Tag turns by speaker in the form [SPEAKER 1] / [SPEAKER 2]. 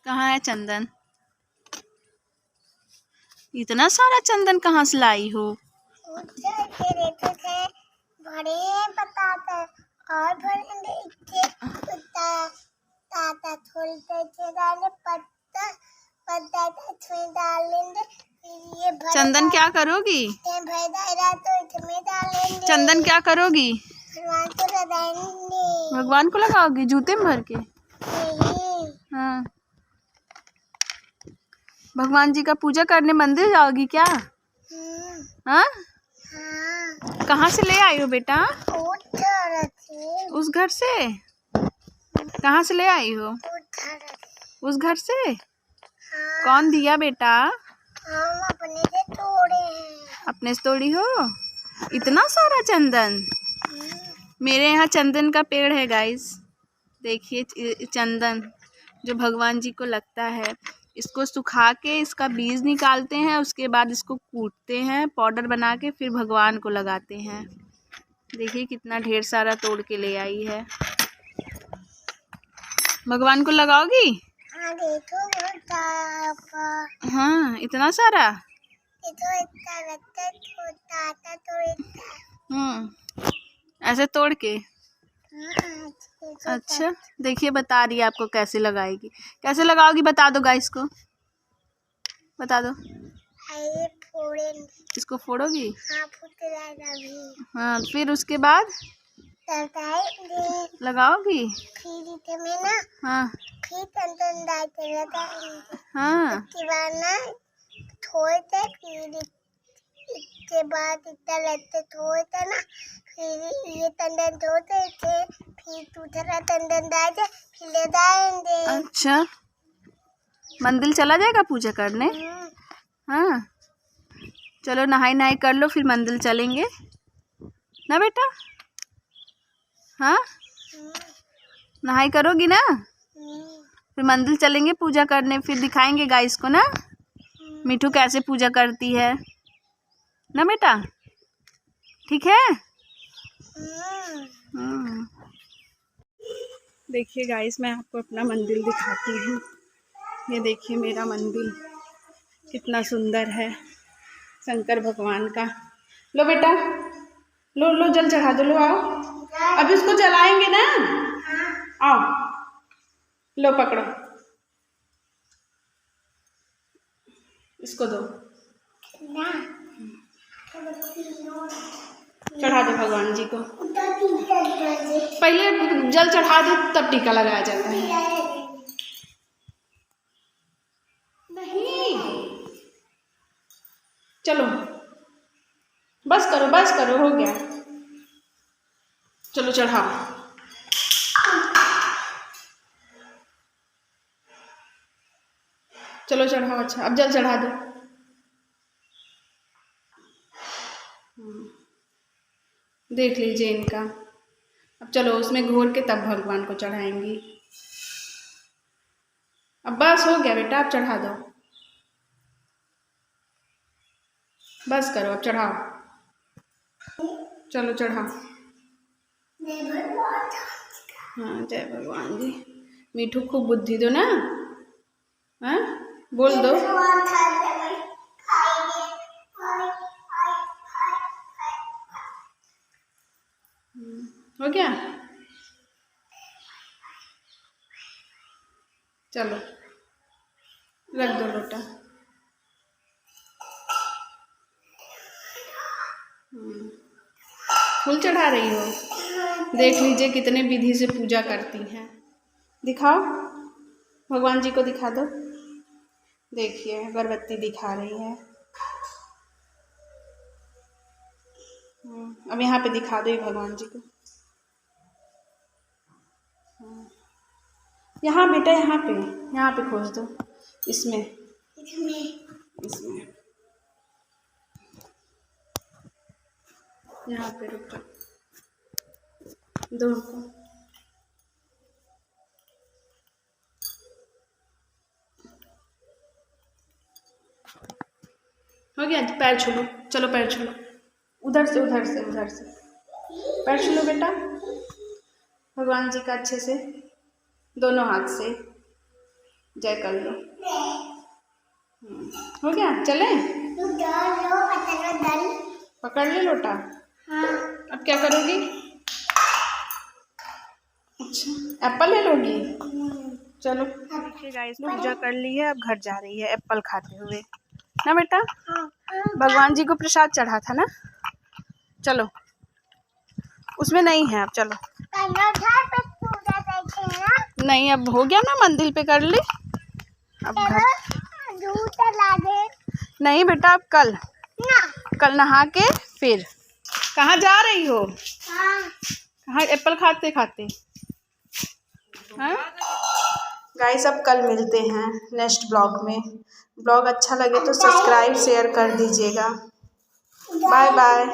[SPEAKER 1] कहाँ है चंदन? इतना सारा चंदन कहाँ से लाई हो? चंदन क्या करोगी? चंदन क्या करोगी? भगवान को लगाओगी जूते में भर के? हाँ, भगवान जी का पूजा करने मंदिर जाओगी क्या? हाँ, कहाँ से ले आई हो बेटा? उस घर से? कहाँ से ले आई हो? उस घर से? कौन दिया बेटा?
[SPEAKER 2] हम अपने से तोड़े हैं।
[SPEAKER 1] अपने से तोड़ी हो? इतना सारा चंदन? मेरे यहाँ चंदन का पेड़ है गाइस, देखिए चंदन जो भगवान जी को लगता है। इसको सुखा के इसका बीज निकालते हैं, उसके बाद इसको कूटते हैं, पाउडर बना के फिर भगवान को लगाते हैं। देखिए कितना ढेर सारा तोड़ के ले आई है। भगवान को लगाओगी?
[SPEAKER 2] हाँ देखो
[SPEAKER 1] हाँ, इतना सारा? ऐसे तोड़ के? अच्छा, देखिए बता रही है आपको कैसे लगाएगी। कैसे लगाओगी बता दो गाइस को, बता दो। इसको फोड़ोगी? हाँ, फिर उसके बाद लगाओगी?
[SPEAKER 2] फिर में ना,
[SPEAKER 1] हाँ
[SPEAKER 2] फिर चंदन डालते
[SPEAKER 1] हाँ,
[SPEAKER 2] उसके बाद ना थोड़े फिर इसके बाद इतना लगते थोड़े ना, फिर ये चंदन धोते थे, फिर दूसरा चंदन डालते, फिर ले जाएंगे।
[SPEAKER 1] अच्छा, मंदिर चला जाएगा पूजा करने? हाँ, चलो नहाई नहाई कर लो फिर मंदिर चलेंगे ना बेटा? हाँ, नहाई करोगी ना? फिर मंदिर चलेंगे पूजा करने, फिर दिखाएंगे गाइस को ना मीठू कैसे पूजा करती है ना बेटा? ठीक है। देखिए गाइस, मैं आपको अपना मंदिर दिखाती हूँ। ये देखिए मेरा मंदिर कितना सुंदर है, शंकर भगवान का। लो बेटा, लो लो जल चढ़ा दो, लो आओ, अभी उसको जलाएंगे ना, आओ लो पकड़ो, इसको दो, चढ़ा दो भगवान जी को। पहले जल चढ़ा दो तब टीका लगाया जाता है। नहीं, चलो बस करो हो गया, चलो चढ़ाओ। चलो चढ़ाओ। अच्छा, अब जल चढ़ा दो। देख लीजिए इनका। अब चलो उसमें घोर के तब भगवान को चढ़ाएंगी। अब बस हो गया बेटा, अब चढ़ा दो, बस करो, अब चढ़ाओ। चलो चढ़ाओ। हाँ, जय भगवान जी। मीठू खूब बुद्धि दो ना, हाँ बोल दो। हो गया, चलो रख दो लोटा। फूल चढ़ा रही हो? देख लीजिए कितने विधि से पूजा करती हैं। दिखाओ, भगवान जी को दिखा दो। देखिए अगरबत्ती दिखा रही है। अब यहाँ पे दिखा दो ये भगवान जी को। यहाँ बेटा, यहाँ पे खोज दो, इसमें यहाँ पे रुक जाओ, दो को। हो गया, पैर छू लो, चलो पैर छू लो, उधर से पैर छू लो बेटा। भगवान जी का अच्छे से, दोनों हाथ से जय कर लो। हो गया, चले? पकड़ ले लोटा।
[SPEAKER 2] हाँ।
[SPEAKER 1] अब क्या करोगी? अच्छा, एप्पल ले लोगी? चलो देखिए गाइस, पूजा कर ली है, अब घर जा रही है एप्पल खाते हुए ना बेटा। भगवान जी को प्रसाद चढ़ा था ना, चलो उसमें नहीं है अब, चलो। नहीं, अब हो गया ना, मंदिर पे कर ली, अब घर। नहीं बेटा, अब कल नहा के फिर। कहाँ जा रही हो? कहाँ? एप्पल खाते खाते। हाँ गाइस, अब कल मिलते हैं नेक्स्ट ब्लॉग में। ब्लॉग अच्छा लगे तो सब्सक्राइब शेयर कर दीजिएगा। Bye bye.